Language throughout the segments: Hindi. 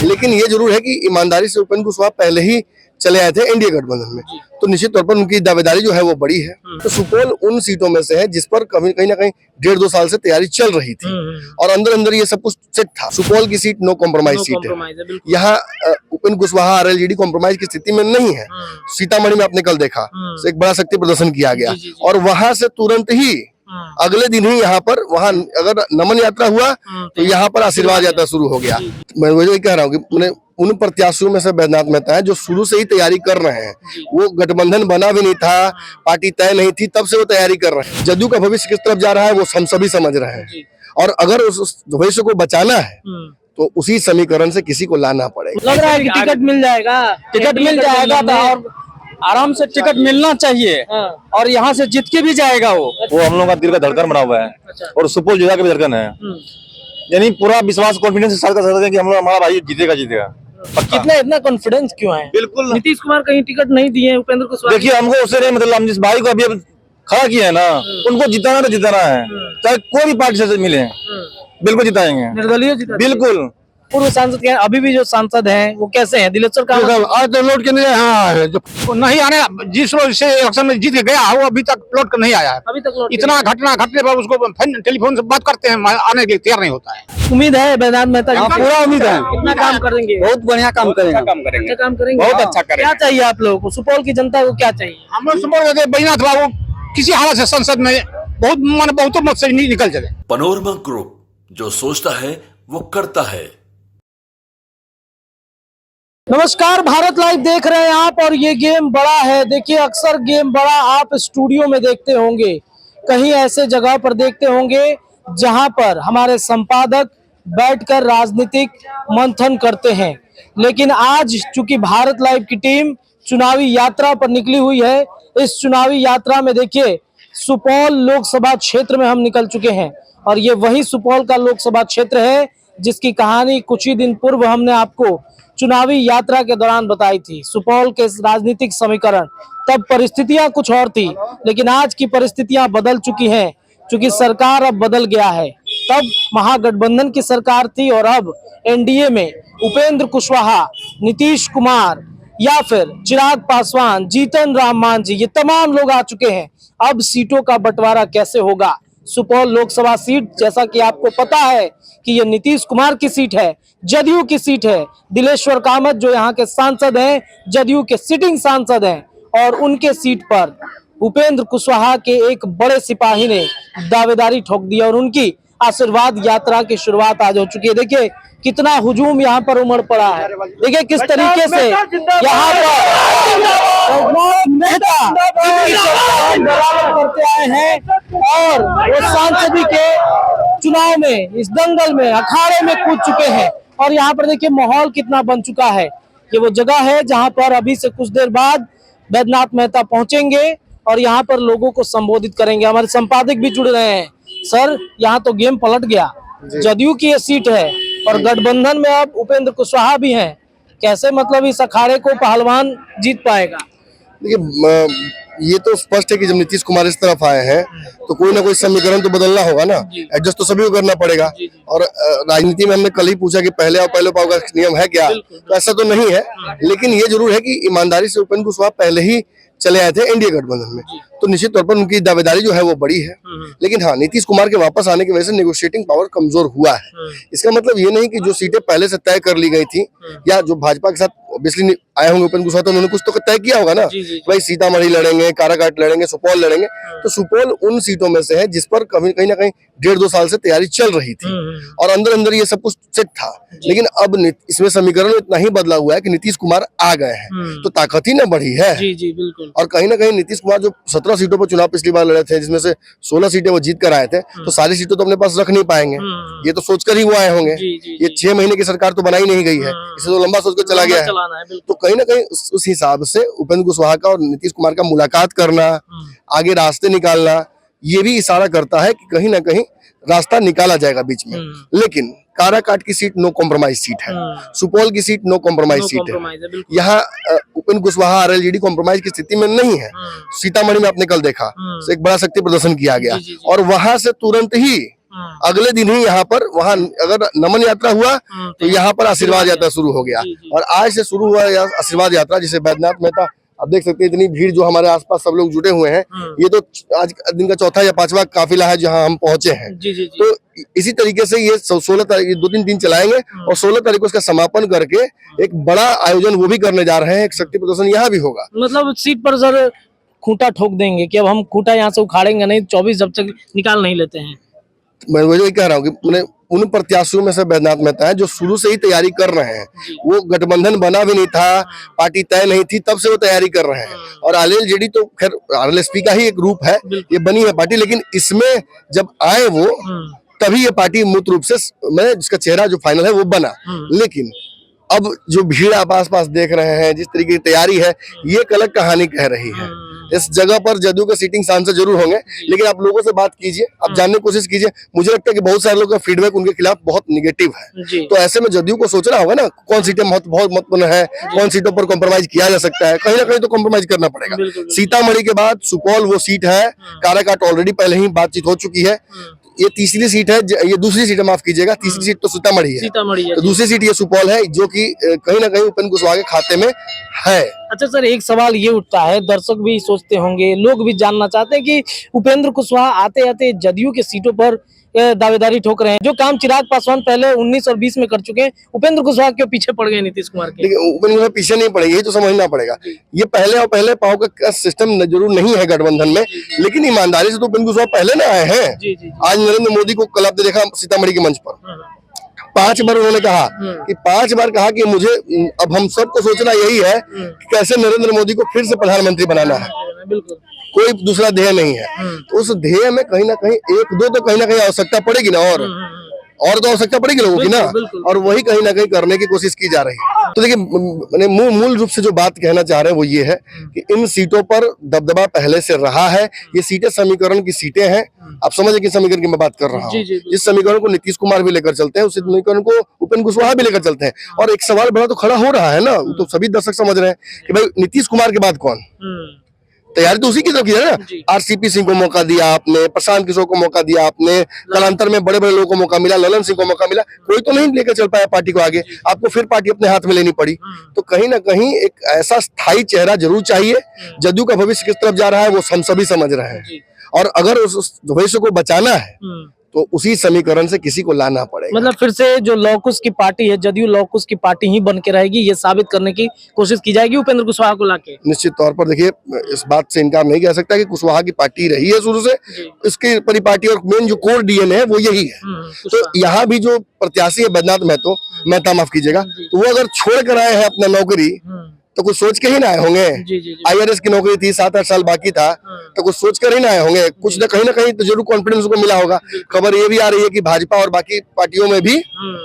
लेकिन ये जरूर है कि ईमानदारी से उपेंद्र कुशवाहा पहले ही चले आए थे एनडीए गठबंधन में, तो निश्चित तौर पर उनकी दावेदारी जो है वो बड़ी है। तो सुपौल उन सीटों में से है जिस पर कहीं ना कहीं 1.5-2 साल से तैयारी चल रही थी और अंदर अंदर ये सब कुछ सेट था। सुपौल की सीट नो कॉम्प्रोमाइज सीट है। यहाँ उपेंद्र कुशवाहा आरएलजेडी कॉम्प्रोमाइज की स्थिति में नहीं है। सीतामढ़ी में आपने कल देखा तो एक बड़ा शक्ति प्रदर्शन किया गया और वहां से तुरंत ही अगले दिन ही यहाँ पर वहाँ अगर नमन यात्रा हुआ तो यहाँ पर आशीर्वाद यात्रा शुरू हो गया। मैं वही कह रहा हूँ कि उन प्रत्याशियों में से बैद्यनाथ मेहता है जो शुरू से ही तैयारी कर रहे हैं। वो गठबंधन बना भी नहीं था, पार्टी तय नहीं थी, तब से वो तैयारी कर रहे हैं। जदयू का भविष्य किस तरफ जा रहा है वो हम सभी समझ रहे हैं और अगर उस भविष्य को बचाना है तो उसी समीकरण से किसी को लाना पड़ेगा। लग रहा है कि टिकट मिल जाएगा, तो और आराम से टिकट मिलना चाहिए और यहाँ से जीत के भी जाएगा वो हम लोग का दिल का धड़कन बना हुआ है और सुपौल जिला का भी धड़कन है। यानी पूरा विश्वास कॉन्फिडेंस के साथ कर सकते हैं कि हम लोग हमारा भाई जीतेगा। कितना इतना कॉन्फिडेंस क्यों है? बिल्कुल नीतीश कुमार कहीं टिकट नहीं दिए उपेंद्र कुशवाहा। देखिए हमको उससे नहीं मतलब, हम जिस भाई को अभी खड़ा किया है ना उनको जिताना तो जिताना है, चाहे कोई भी पार्टी से मिले बिल्कुल जिताएंगे, निर्दलीय जिता बिल्कुल। पूर्व सांसद अभी भी जो सांसद हैं वो कैसे हैं? दिलेश्वर का आज तो लौट के नहीं आया, जो नहीं आने जिस रोज से इलेक्शन में जीत के गया वो अभी तक लौट कर नहीं आया है। अभी तक इतना घटना घटने पर उसको टेलीफोन से बात करते हैं, आने के लिए तैयार नहीं होता है। उम्मीद है बैद्यनाथ मेहता जी? पूरा उम्मीद है। कितना काम करेंगे? बहुत बढ़िया काम करेंगे, अच्छा काम करेंगे, बहुत अच्छा करेंगे। क्या चाहिए आप लोगों को? सुपौल की जनता को क्या चाहिए? हम लोग सुपौल के बैद्यनाथ बाबू किसी हालत से संसद में बहुतों मत से निकल जाए। पनोरमा ग्रुप, जो सोचता है वो करता है। नमस्कार, भारत लाइव देख रहे हैं आप और ये गेम बड़ा है। देखिए अक्सर गेम बड़ा आप स्टूडियो में देखते होंगे, कहीं ऐसे जगह पर देखते होंगे जहां पर हमारे संपादक बैठकर राजनीतिक मंथन करते हैं। लेकिन आज चूंकि भारत लाइव की टीम चुनावी यात्रा पर निकली हुई है, इस चुनावी यात्रा में देखिए सुपौल लोकसभा क्षेत्र में हम निकल चुके हैं और ये वही सुपौल का लोकसभा क्षेत्र है जिसकी कहानी कुछ ही दिन पूर्व हमने आपको चुनावी यात्रा के दौरान बताई थी। सुपौल के राजनीतिक समीकरण, तब परिस्थितियां कुछ और थी, लेकिन आज की परिस्थितियां बदल चुकी हैं क्योंकि सरकार अब बदल गया है। तब महागठबंधन की सरकार थी और अब एनडीए में उपेंद्र कुशवाहा, नीतीश कुमार या फिर चिराग पासवान, जीतन राम मांझी, ये तमाम लोग आ चुके हैं। अब सीटों का बंटवारा कैसे होगा? सुपौल लोकसभा सीट, जैसा कि आपको पता है कि ये नीतीश कुमार की सीट है, जदयू की सीट है। दिलेश्वर कामत जो यहाँ के सांसद हैं, जदयू के सिटिंग सांसद हैं और उनके सीट पर उपेंद्र कुशवाहा के एक बड़े सिपाही ने दावेदारी ठोक दी और उनकी आशीर्वाद यात्रा की शुरुआत आज हो चुकी है। देखिए कितना हुजूम यहाँ पर उमड़ पड़ा है। देखिए किस तरीके से यहाँ पर नेता करते आए हैं और वो सांसदी के चुनाव में, इस दंगल में, अखाड़े में कूद चुके हैं। और यहाँ पर देखिए माहौल कितना बन चुका है। ये वो जगह है जहाँ पर अभी से कुछ देर बाद बैद्यनाथ मेहता पहुंचेंगे और यहाँ पर लोगों को संबोधित करेंगे। हमारे संपादक भी जुड़ रहे हैं। सर, यहाँ तो गेम पलट गया, जदयू की ये सीट है और गठबंधन में अब उपेंद्र कुशवाहा भी हैं। कैसे मतलब इस अखाड़े को पहलवान जीत पाएगा? देखिए ये तो स्पष्ट है कि जब नीतीश कुमार इस तरफ आए हैं तो कोई ना कोई समीकरण तो बदलना होगा ना, एडजस्ट तो सभी को करना पड़ेगा। और राजनीति में हमने कल ही पूछा कि पहले आओ पहले पाओ का नियम है क्या, तो ऐसा तो नहीं है। लेकिन ये जरूर है कि ईमानदारी से उपेंद्र कुशवाहा पहले ही चले आए थे एनडीए गठबंधन में, तो निश्चित तौर पर उनकी दावेदारी जो है वो बड़ी है। लेकिन हाँ, नीतीश कुमार के वापस आने की वजह से नेगोशिएटिंग पावर कमजोर हुआ है। इसका मतलब ये नहीं कि जो सीटें पहले से तय कर ली गई थी या जो भाजपा के साथ ऑब्वियसली आए होंगे उपेंद्र कुशवाहा, तो उन्होंने कुछ तो तय किया होगा ना, भाई सीतामढ़ी लड़ेंगे, काराकाट लड़ेंगे, सुपौल लड़ेंगे। तो सुपौल उन सीटों में से है जिस पर कहीं ना कहीं 1.5-2 साल से तैयारी चल रही थी और अंदर अंदर ये सब कुछ सेट था। लेकिन अब इसमें समीकरण इतना ही बदला हुआ है कि नीतीश कुमार आ गए हैं, तो ताकत ही ना बढ़ी है। बिल्कुल। और कहीं ना कहीं नीतीश कुमार जो 17 सीटों पर चुनाव पिछली बार लड़े थे, जिसमें से 16 सीटें वो जीत कर आए थे, तो सारी सीटें तो अपने पास रख नहीं पाएंगे। ये तो सोचकर ही वो आए होंगे। ये 6 महीने की सरकार तो बनाई नहीं गई है, इसे तो लंबा सोचकर चला गया है। तो कहीं ना कहीं उस हिसाब से उपेंद्र कुशवाहा का और नीतीश कुमार का मुलाकात करना, आगे रास्ते निकालना, ये भी इशारा करता है कि कहीं ना कहीं रास्ता निकाला जाएगा बीच में। लेकिन काराकाट की सीट नो कॉम्प्रोमाइज सीट है, सुपौल की सीट नो कॉम्प्रोमाइज सीट है। यहाँ उपेंद्र कुशवाहा आरएलजेडी कॉम्प्रोमाइज की स्थिति में नहीं है। सीतामढ़ी में आपने कल देखा तो एक बड़ा शक्ति प्रदर्शन किया गया और वहां से तुरंत ही अगले दिन ही यहाँ पर वहाँ अगर नमन यात्रा हुआ तो यहाँ पर आशीर्वाद यात्रा शुरू हो गया। और आज से शुरू हुआ आशीर्वाद यात्रा, जिसे बैद्यनाथ मेहता, आप देख सकते हैं इतनी भीड़ जो हमारे आसपास सब लोग जुटे हुए हैं। ये तो आज दिन का चौथा या पांचवा काफिला है जहां हम पहुंचे हैं। तो इसी तरीके से ये 16 तारीख 2-3 दिन चलाएंगे और 16 तारीख को इसका समापन करके एक बड़ा आयोजन वो भी करने जा रहे हैं। एक शक्ति प्रदर्शन यहाँ भी होगा। मतलब सीट पर सर खूंटा ठोक देंगे कि अब हम खूंटा यहाँ से उखाड़ेंगे नहीं, 24 जब तक निकाल नहीं लेते हैं। मैं वही कह रहा हूँ कि मैंने उन प्रत्याशियों में से बैद्यनाथ मेहता है जो शुरू से ही तैयारी कर रहे हैं। वो गठबंधन बना भी नहीं था, पार्टी तय नहीं थी, तब से वो तैयारी कर रहे हैं। और आरएलजेडी तो खैर आरएलएसपी का ही एक रूप है, ये बनी है पार्टी, लेकिन इसमें जब आए वो तभी ये पार्टी मूर्त रूप से मैं जिसका चेहरा जो फाइनल है वो बना। लेकिन अब जो भीड़ आप आसपास देख रहे हैं, जिस तरीके की तैयारी है, ये एक अलग कहानी कह रही है। इस जगह पर जदयू के सीटिंग सांसद जरूर होंगे, लेकिन आप लोगों से बात कीजिए, आप जानने की कोशिश कीजिए। मुझे लगता है कि बहुत सारे लोगों का फीडबैक उनके खिलाफ बहुत निगेटिव है। तो ऐसे में जदयू को सोचना होगा ना, कौन सीटें बहुत महत्वपूर्ण है, कौन सीटों पर कॉम्प्रोमाइज किया जा सकता है। कहीं ना कहीं तो कॉम्प्रोमाइज करना पड़ेगा। सीतामढ़ी के बाद सुपौल वो सीट है, काराकाट ऑलरेडी पहले ही बातचीत हो चुकी है। ये तीसरी सीट है, ये दूसरी सीट है, माफ कीजिएगा, तीसरी सीट तो सीतामढ़ी है, तो दूसरी सीट ये सुपौल है, जो कि कहीं ना कहीं उपेंद्र कुशवाहा के खाते में है। अच्छा सर, एक सवाल ये उठता है, दर्शक भी सोचते होंगे, लोग भी जानना चाहते हैं कि उपेंद्र कुशवाहा आते आते जदयू के सीटों पर दावेदारी ठोक रहे हैं। जो काम चिराग पासवान पहले 19 और 20 में कर चुके हैं, उपेंद्र कुशवाहा क्यों पीछे पड़ गए नीतीश कुमार के? लेकिन उपेंद्र कुशवाहा पीछे नहीं पड़ेगा, ये तो समझना पड़ेगा। ये पहले पाव का सिस्टम जरूर नहीं है गठबंधन में, लेकिन ईमानदारी से तो उपेंद्र कुशवाहा पहले ना आए हैं। आज नरेंद्र मोदी को कल आपने देखा सीतामढ़ी के मंच पर 5 बार उन्होंने कहा कि 5 बार कहा कि मुझे अब हम सबको सोचना यही है कि कैसे नरेंद्र मोदी को फिर से प्रधानमंत्री बनाना है। बिल्कुल, कोई दूसरा ध्येय नहीं है। तो उस ध्येय में कहीं ना कहीं एक दो तो कहीं ना कहीं आवश्यकता पड़ेगी ना, और तो आवश्यकता पड़ेगी लोगों की ना, और वही कहीं ना कहीं करने की कोशिश की जा रही है। तो देखिए, मैंने मूल रूप से जो बात कहना चाह रहे हैं वो ये है कि इन सीटों पर दबदबा पहले से रहा है। ये सीटें समीकरण की सीटें हैं। आप समझे कि समीकरण की मैं बात कर रहा हूँ। जिस समीकरण को नीतीश कुमार भी लेकर चलते हैं, उस समीकरण को उपेंद्र कुशवाहा भी लेकर चलते हैं। और एक सवाल बड़ा तो खड़ा हो रहा है ना, तो सभी दर्शक समझ रहे हैं कि भाई नीतीश कुमार के बाद कौन? तैयारी तो उसी की तरफ की है ना। आरसीपी सिंह को मौका दिया आपने, प्रशांत किशोर को मौका दिया आपने, कालांतर में बड़े बड़े लोगों को मौका मिला, ललन सिंह को मौका मिला, कोई तो नहीं लेकर चल पाया पार्टी को आगे। आपको फिर पार्टी अपने हाथ में लेनी पड़ी। तो कहीं ना कहीं एक ऐसा स्थायी चेहरा जरूर चाहिए। जदयू का भविष्य किस तरफ जा रहा है वो हम सभी समझ रहे हैं, और अगर उस भविष्य को बचाना है तो उसी समीकरण से किसी को लाना पड़ेगा। मतलब फिर से जो लौकुश की पार्टी है, जदयू लौकुश की पार्टी ही बन के रहेगी, ये साबित करने की कोशिश की जाएगी उपेंद्र कुशवाहा को लाके। निश्चित तौर पर देखिए, इस बात से इनकार नहीं किया सकता कि कुशवाहा की पार्टी रही है शुरू से, इसकी परिपाटी और मेन जो कोर डीएनए है वो यही है। तो यहाँ भी जो प्रत्याशी है बैद्यनाथ मेहता माफ कीजिएगा, तो वो अगर छोड़ कर आए हैं अपना नौकरी तो कुछ सोच के ही ना आए होंगे। आईआरएस की नौकरी थी, 7-8 साल बाकी था, तो कुछ सोच कर ही ना आए होंगे। कुछ न कहीं तो जरूर कॉन्फिडेंस को मिला होगा। खबर ये भी आ रही है कि भाजपा और बाकी पार्टियों में भी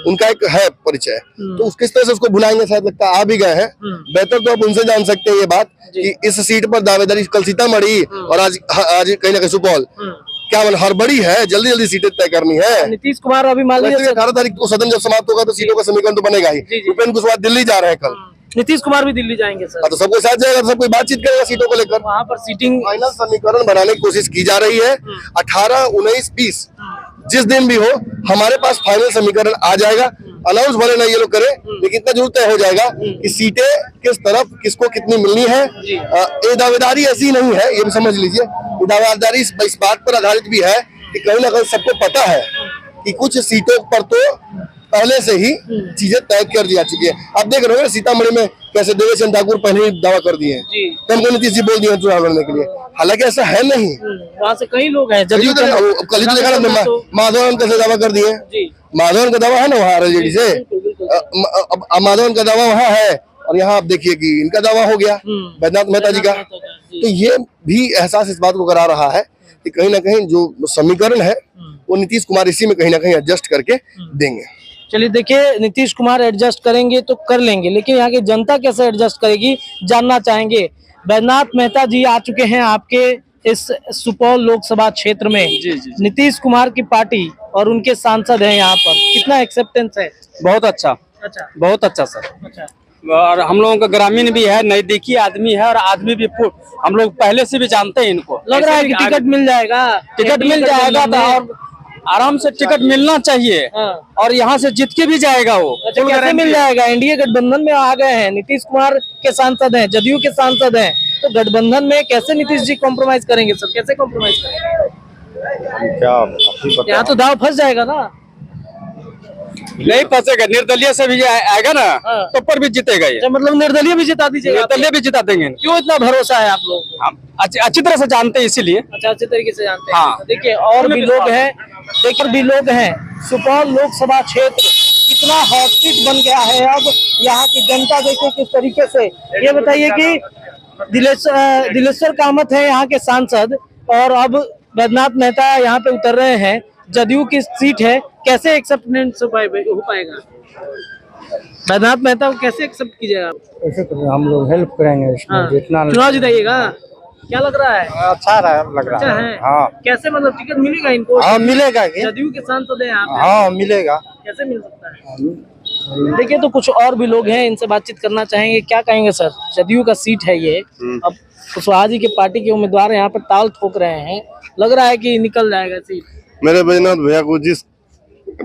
उनका एक है परिचय, तो किस तरह से उसको भुनाएंगे, शायद लगता आ भी गए हैं। बेहतर तो आप उनसे जान सकते हैं ये बात कि इस सीट पर दावेदारी कल सीतामढ़ी और आज कहीं ना कहीं सुपौल, क्या हड़बड़ी है, जल्दी जल्दी सीटें तय करनी है। नीतीश कुमार अभी मान लीजिए 18 तारीख को सदन जब समाप्त होगा तो सीटों का समीकरण तो बनेगा ही। उपेंद्र कुशवाहा दिल्ली जा रहे हैं कल, नीतीश कुमार भी दिल्ली जाएंगे सर, तो सबको साथ जाएगा, तो सब कोई बातचीत करेगा सीटों को लेकर। वहाँ पर सीटिंग फाइनल समीकरण बनाने की कोशिश की जा रही है। 18, 19, 20 जिस दिन भी हो हमारे पास फाइनल समीकरण आ जाएगा। अनाउंस भले ना ये लोग करें, लेकिन इतना जरूर तय हो जाएगा कि सीटें किस तरफ किसको कितनी मिलनी है। ये दावेदारी ऐसी नहीं है, ये भी समझ लीजिए। ये दावेदारी इस बात पर आधारित भी है कि कहीं ना कहीं सबको पता है कि कुछ सीटों पर तो पहले से ही चीजें तय कर दी जा चुकी है। आप देख रहे हो सीतामढ़ी में कैसे देवेश चंद्र ठाकुर पहले ही दावा कर दिए हैं, हमको नीतीश जी बोल दिए चुनाव लड़ने के लिए, हालांकि ऐसा है नहीं। वहाँ से कई लोग हैं, कल ही तो देखा ना, माधवन कैसे दावा कर दिए। माधवन का दावा है ना वहाँ आरजेडी से, माधवन का दावा वहाँ है, और यहाँ आप देखिए कि इनका दावा हो गया बैद्यनाथ मेहता जी का। तो ये भी एहसास इस बात को करा रहा है कि कहीं ना कहीं जो समीकरण है वो नीतीश कुमार इसी में कहीं ना कहीं एडजस्ट करके देंगे। चलिए देखिए, नीतीश कुमार एडजस्ट करेंगे तो कर लेंगे, लेकिन यहाँ की जनता कैसे एडजस्ट करेगी जानना चाहेंगे। बैद्यनाथ मेहता जी आ चुके हैं आपके इस सुपौल लोकसभा क्षेत्र में। नीतीश कुमार की पार्टी और उनके सांसद हैं यहाँ पर, कितना एक्सेप्टेंस है? बहुत अच्छा, बहुत अच्छा सर। और हम लोगों का ग्रामीण भी है, नजदीकी आदमी है, और आदमी भी हम लोग पहले से भी जानते हैं इनको। लग रहा है कि टिकट मिल जाएगा, टिकट मिल जाएगा तो आराम से टिकट मिलना चाहिए हाँ। और यहाँ से जीत के भी जाएगा वो। अच्छा, कैसे मिल जाएगा? एनडीए गठबंधन में आ गए हैं, नीतीश कुमार के सांसद हैं, जदयू के सांसद हैं, तो गठबंधन में कैसे नीतीश जी कॉम्प्रोमाइज करेंगे सर? कैसे कॉम्प्रोमाइज करेंगे? यहाँ तो दाव फंस जाएगा ना। नहीं फंसेगा, निर्दलीय से भी आएगा ना हाँ। तो पर भी जीतेगा ये। अच्छा, मतलब निर्दलीय भी जिता दीजिएगा? निर्दलीय भी जिता देंगे। क्यों इतना भरोसा है आप लोगों को? हम अच्छी तरह से जानते हैं इसीलिए। अच्छा, अच्छे तरीके से जानते हैं। हाँ। देखिए और भी लोग हैं, सुपौल लोकसभा क्षेत्र इतना हॉटस्पॉट बन गया है अब। यहाँ की जनता देखिए किस तरीके से। ये बताइए कि दिलेश्वर कामत है यहाँ के सांसद और अब बैद्यनाथ मेहता यहाँ पे उतर रहे हैं, जदयू की सीट है, कैसे एक्सेप्टेंस हो पाएगा? बैद्यनाथ मेहता को कैसे एक्सेप्ट कीजिएगा? ऐसे तो हम लोग हेल्प करेंगे इसमें हाँ। जितना चुनाव जिताइएगा, क्या लग रहा है? अच्छा लग अच्छा रहा है। है। हाँ कैसे मतलब टिकट मिलेगा इनको? हाँ मिलेगा कि? जदयू के सांसद हैं यहाँ पे। हाँ मिलेगा। कैसे मिल सकता है? देखिए तो कुछ और भी लोग हैं, इनसे बातचीत करना चाहेंगे। क्या कहेंगे सर? जदयू का सीट है ये, अब कुशवाहा जी के पार्टी के उम्मीदवार यहाँ पर ताल ठोक रहे हैं, लग रहा है कि निकल जाएगा सीट। मेरे बैजनाथ भैया को जिस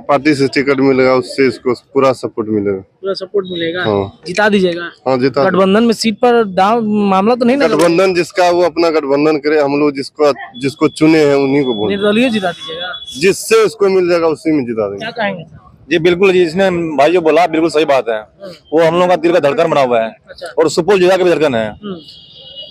पार्टी से टिकट मिलेगा उससे इसको पूरा सपोर्ट मिलेगा। पूरा सपोर्ट मिलेगा। हाँ। जिता दीजिएगा। हाँ जिता। गठबंधन में सीट पर दाव मामला तो नहीं ना? गठबंधन जिसका वो अपना गठबंधन करे, हम लोग जिसको चुने हैं उन्हीं को बोले। निर्दलीय जिता दीजिएगा। जिससे उसको मिल जाएगा उसी में जिता देंगे। क्या कहेंगे सर? जी बिल्कुल जी, इसने भाई जो बोला बिल्कुल सही बात है। वो हम लोगों का दिल का धड़कन बना हुआ है अच्छा। और सुपौल जिला का भी धड़कन है।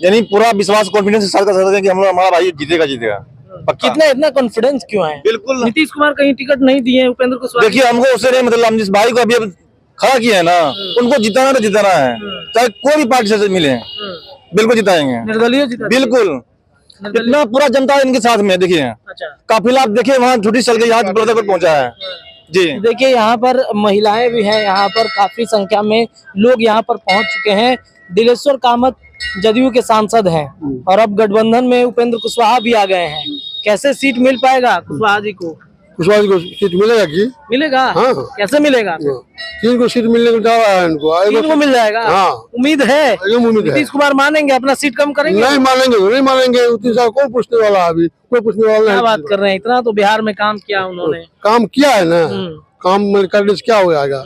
यानी पूरा विश्वास कॉन्फिडेंस के साथ कर सकते हैं कि हम लोग हमारा भाई जीतेगा। पक्का। कितना इतना कॉन्फिडेंस क्यों है? बिल्कुल। नीतीश कुमार कहीं टिकट नहीं दिए, उपेंद्र कुशवाहा। देखिए हमको उससे नहीं मतलब, हम जिस भाई को अभी खड़ा किया है ना उनको जिताना है, चाहे कोई भी पार्टी से मिले बिल्कुल जिताएंगे। निर्दलीय जिता बिल्कुल, इतना पूरा जनता इनके साथ में। देखिए अच्छा, काफिला आप देखिए वहाँ छुट्टी चल गई, यहाँ बड़ौदा पर पहुंचा है जी। देखिए यहाँ पर महिलाएं भी हैं, यहाँ पर काफी संख्या में लोग यहाँ पर पहुंच चुके हैं। दिलेश्वर कामत जदयू के सांसद हैं और अब गठबंधन में उपेंद्र कुशवाहा भी आ गए हैं। कैसे सीट मिल पाएगा कुशवाहा जी को? कुशवाहा जी को सीट मिलेगा कि? मिलेगा। हाँ। कैसे मिलेगा? 3 को सीट मिलने को दावा है इनको। 3 को मिल जाएगा। हाँ। उम्मीद है? एकदम उम्मीद है। नीतीश कुमार मानेंगे अपना सीट कम करेंगे? नहीं मानेंगे उतनी साल कौन पूछने वाला? अभी कोई पूछने वाला नहीं। क्या बात कर रहे हैं, इतना तो बिहार में काम किया उन्होंने। काम किया है ना, काम करने से क्या हो जाएगा?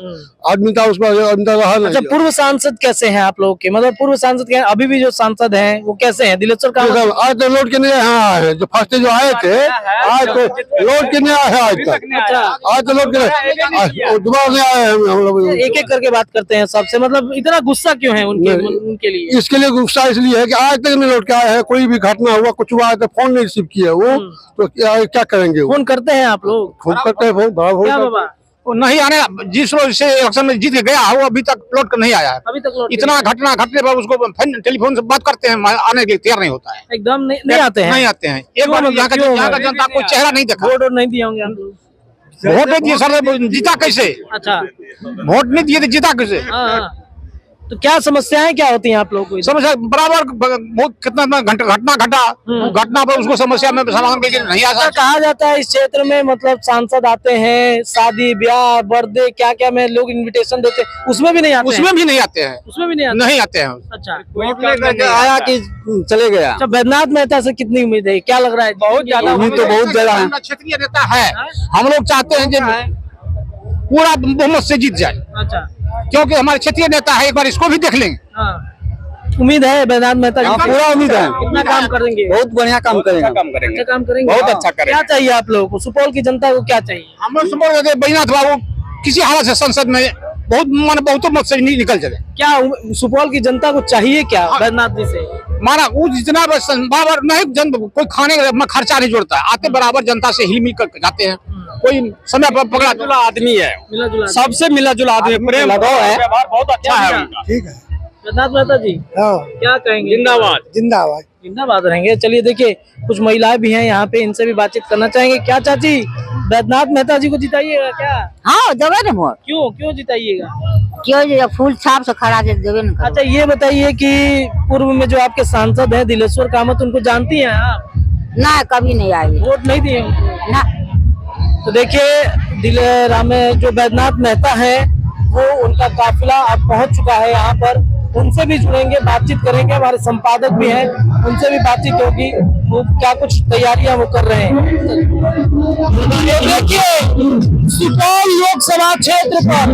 आदमी था उस पर आदमी रहा नहीं। अच्छा, पूर्व सांसद कैसे हैं आप लोग के? मतलब पूर्व सांसद क्या अभी भी जो सांसद हैं वो कैसे हैं? दिलेश्वर कामत आज तो लौट के नहीं यहाँ आए हैं, जो फर्स्ट जो आए थे आज तो लौट के नहीं आए हैं आज तक। अच्छा, आज तो लौट के दोबारा नहीं आए हैं हम लोग। एक एक करके बात करते हैं सबसे। मतलब इतना गुस्सा क्यों है उनके लिए? इसके लिए गुस्सा इसलिए है कि आज तक नहीं लौट के आए हैं। कोई भी घटना हुआ कुछ हुआ है तो फोन नहीं रिसीव किया वो, तो क्या करेंगे? फोन करते हैं आप लोग? फोन करते हैं, फोन बड़ा फोन क्या करते हैं। बाबा? वो नहीं आने, जिस रोज से इलेक्शन में जीत के गया वो अभी तक लौट कर नहीं आया है। अभी तक लौट के इतना घटना घटने पर उसको टेलीफोन से बात करते हैं, आने के लिए तैयार नहीं होता है। एकदम नहीं आते हैं? नहीं आते हैं। एक बार यहाँ का जनता कोई चेहरा नहीं देखा। वोट नहीं दिए होंगे आप लोग? वोट नहीं दिए सर, जीता कैसे? अच्छा, वोट नहीं दिए तो जीता कैसे? हाँ। तो क्या समस्याएं क्या होती हैं आप लोगों को? समस्या बराबर बहुत कितना घटना घटा, घटना पर उसको समस्या में समाधान करके नहीं आ ऐसा सकता। कहा जाता है इस क्षेत्र में, मतलब सांसद आते हैं, शादी ब्याह बर्थडे क्या क्या में लोग इनविटेशन देते हैं, उसमें भी नहीं आते हैं? उसमें भी नहीं आते हैं। उसमें भी नहीं आते? नहीं आते हैं। अच्छा, आया कि चले गया। अच्छा, बैद्यनाथ मेहता से कितनी उम्मीद है? क्या लग रहा है? बहुत ज्यादा उम्मीद तो बहुत ज्यादा है। क्षेत्रीय नेता है, हम लोग चाहते हैं कि पूरा बहुमत से जीत जाए, अच्छा, क्योंकि हमारे क्षेत्रीय नेता है, एक बार इसको भी देख लेंगे। हाँ। उम्मीद है बैद्यनाथ मेहता जी? पूरा उम्मीद है। कितना काम करेंगे? बहुत बढ़िया काम करेंगे। अच्छा काम करेंगे? बहुत अच्छा करेंगे। क्या चाहिए आप लोगों को? सुपौल की जनता को क्या चाहिए? हम लोग सुपौल के बैजनाथ बाबू किसी हालत से संसद में बहुत मत से नहीं निकल चले। क्या सुपौल की जनता को चाहिए क्या बैद्यनाथ जी से? माना वो जितना बराबर नहीं, जन कोई खाने का खर्चा नहीं जोड़ता है, आते बराबर जनता से हिल मिल कर जाते हैं। कोई समय पर पकड़ा जुला आदमी है, मिला जुला सबसे मिला जुला आदमी, प्रेम लगाव है। व्यवहार बहुत अच्छा है उनका। ठीक है। बैद्यनाथ मेहता जी क्या कहेंगे? जिंदाबाद। जिंदाबाद। जिंदाबाद रहेंगे। चलिए देखिए कुछ महिलाएं भी हैं यहाँ पे, इनसे भी बातचीत करना चाहेंगे। क्या चाची, बैद्यनाथ मेहता जी को जिताइएगा क्या? हाँ देवे न वोट। क्यों जिताइएगा? क्यों जो फूल छाप से खड़ा देवे न। अच्छा ये बताइए कि पूर्व में जो आपके सांसद हैं दिलेश्वर कामत, उनको जानती हैं आप? ना कभी नहीं आई वोट नहीं दिए उनको? ना। तो देखिए जो बैद्यनाथ मेहता है वो उनका काफिला अब पहुंच चुका है यहाँ पर। उनसे भी जुड़ेंगे, बातचीत करेंगे। हमारे संपादक भी हैं, उनसे भी बातचीत होगी, वो क्या कुछ तैयारियां वो कर रहे हैं। ये देखिए सुपौल लोकसभा क्षेत्र पर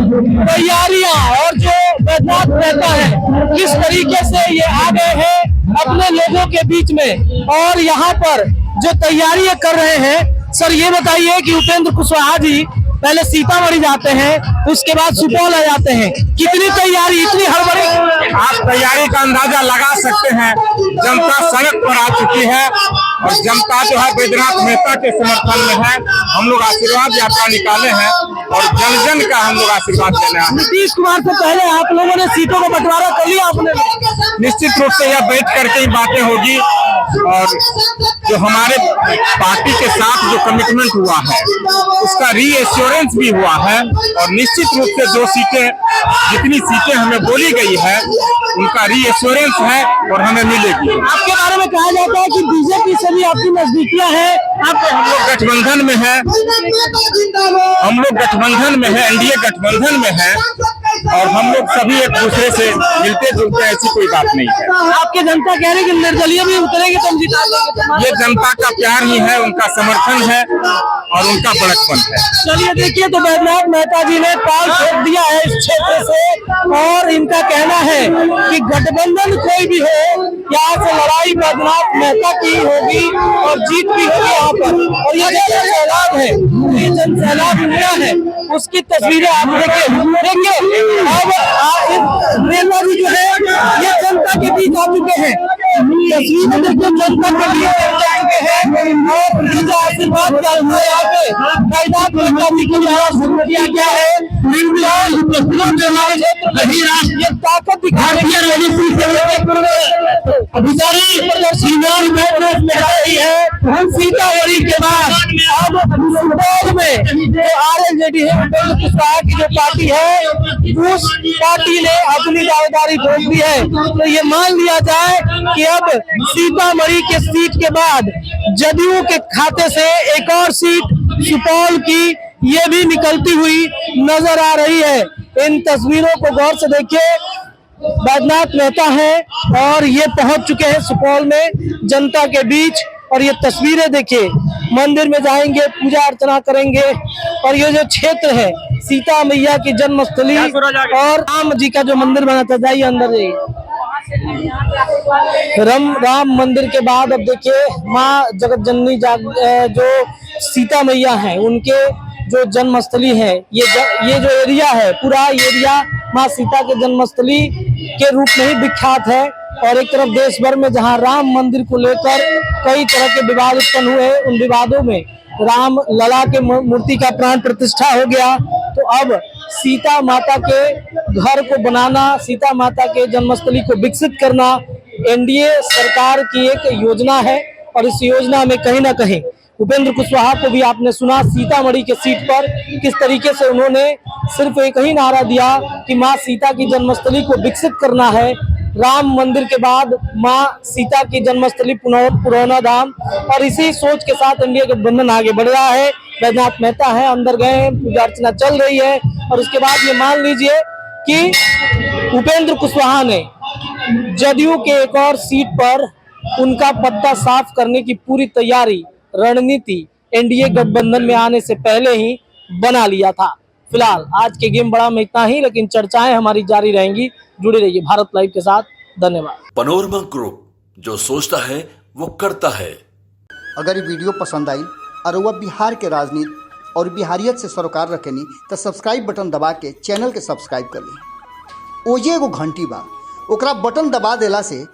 तैयारियां और जो बैठक रहता है किस तरीके से ये आ गए हैं अपने लोगों के बीच में और यहाँ पर जो तैयारियां कर रहे हैं। सर ये बताइए कि उपेंद्र कुशवाहा जी पहले सीतामढ़ी जाते हैं, उसके बाद सुपौल आ जाते हैं, कितनी तैयारी, इतनी हड़बड़ी? आप तैयारी का अंदाजा लगा सकते हैं। जनता सड़क पर आ चुकी है और जनता जो है बैद्यनाथ मेहता के समर्थन में है। हम लोग आशीर्वाद यात्रा निकाले हैं और जन जन का हम लोग आशीर्वाद लेने आए हैं। नीतीश कुमार से पहले आप लोगों ने सीटों का बंटवारा कर लिया आपने? निश्चित रूप से यह बैठ करके ही बातें होगी और जो हमारे पार्टी के साथ जो कमिटमेंट हुआ है उसका रीएश्योरेंस भी हुआ है और निश्चित रूप से जो सीटें, जितनी सीटें हमें बोली गई है उनका रीएश्योरेंस है और हमें मिलेगी। आपके बारे में कहा जाता है कि बीजेपी से भी आपकी नजदीकियां हैं। हम लोग गठबंधन में है, हम लोग गठबंधन में है, एनडीए गठबंधन में है और हम लोग सभी एक दूसरे से मिलते जुलते, ऐसी कोई बात नहीं है। आपके जनता कह रहे हैं कि निर्दलीय भी उतरेंगे तो हम जिता देंगे। ये जनता का प्यार ही है, उनका समर्थन है और उनका बड़कपन है। चलिए देखिए, तो बैद्यनाथ मेहता जी ने पाल फेंक दिया है इस क्षेत्र से और इनका कहना है कि गठबंधन कोई भी हो, यहाँ से लड़ाई बैद्यनाथ मेहता की होगी और जीत भी होगी यहाँ पर। और ये जन सैलाब है, ये जन सैलाब हुआ है, उसकी तस्वीरें आप देखिए। अब मेहता जी जो है ये जनता के बीच आ चुके हैं, तस्वीरें देखिए, जनता के बीच आ चुके हैं और इनका आशीर्वाद क्या हुआ यहाँ पे बैद्यनाथ मेहता जी को शुरू किया गया है। ये ताकत दिखाने की है। सीतामढ़ी के बाद अब सुपौल में जो आरएलजेडी है, उपेंद्र कुशवाहा की जो पार्टी है, उस पार्टी ने अपनी दावेदारी ठोक दी है। तो ये मान लिया जाए कि अब सीतामढ़ी के सीट के बाद जदयू के खाते से एक और सीट सुपौल की ये भी निकलती हुई नजर आ रही है। इन तस्वीरों को गौर से देखिए, बैद्यनाथ मेहता है और ये पहुंच चुके हैं सुपौल में जनता के बीच। और ये तस्वीरें देखिए, मंदिर में जाएंगे, पूजा अर्चना करेंगे और ये जो क्षेत्र है सीता मैया की जन्मस्थली और राम जी का जो मंदिर बना था, जाइए अंदर जाइए। राम मंदिर के बाद अब देखिए माँ जगत जननी जो सीता मैया है उनके जो जन्मस्थली है, ये जो एरिया है, पूरा एरिया माँ सीता के जन्मस्थली के रूप में ही विख्यात है। और एक तरफ देश भर में जहां राम मंदिर को लेकर कई तरह के विवाद उत्पन्न हुए, उन विवादों में राम लला के मूर्ति का प्राण प्रतिष्ठा हो गया। तो अब सीता माता के घर को बनाना, सीता माता के जन्मस्थली को विकसित करना एनडीए सरकार की एक योजना है। और इस योजना में कहीं ना कहीं उपेंद्र कुशवाहा को भी आपने सुना, सीतामढ़ी के सीट पर किस तरीके से उन्होंने सिर्फ एक ही नारा दिया कि माँ सीता की जन्मस्थली को विकसित करना है। राम मंदिर के बाद माँ सीता की जन्मस्थली पुरौना धाम, और इसी सोच के साथ एनडीए गठबंधन आगे बढ़ रहा है। बैद्यनाथ मेहता है, अंदर गए हैं, पूजा अर्चना चल रही है और उसके बाद ये मान लीजिए कि उपेंद्र कुशवाहा ने जदयू के एक और सीट पर उनका पत्ता साफ करने की पूरी तैयारी, रणनीति एनडीए गठबंधन में आने से पहले ही बना लिया था। फिलहाल आज के गेम बड़ा में इतना ही, लेकिन चर्चाएं हमारी जारी रहेंगी। जुड़े रहिए भारत लाइव के साथ। धन्यवाद। पनोरमा ग्रुप, जो सोचता है वो करता है। अगर ये वीडियो पसंद आई और वह बिहार के राजनीति और बिहारियत से सरोकार रखेनी तो सब्सक्राइब बटन दबा के चैनल के सब्सक्राइब कर ली। ओजे एगो घंटी बा, ओकरा बटन दबा देला से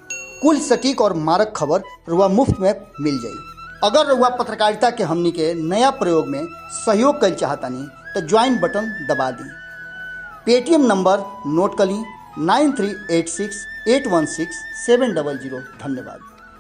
कुल सटीक और मारक खबर रुआ मुफ्त में मिल जाई। अगर रुआ पत्रकारिता के हमनी के नया प्रयोग में सहयोग कर चाहतानी तो ज्वाइन बटन दबा दी। पेटीएम नंबर नोट कर ली 9386816700। धन्यवाद।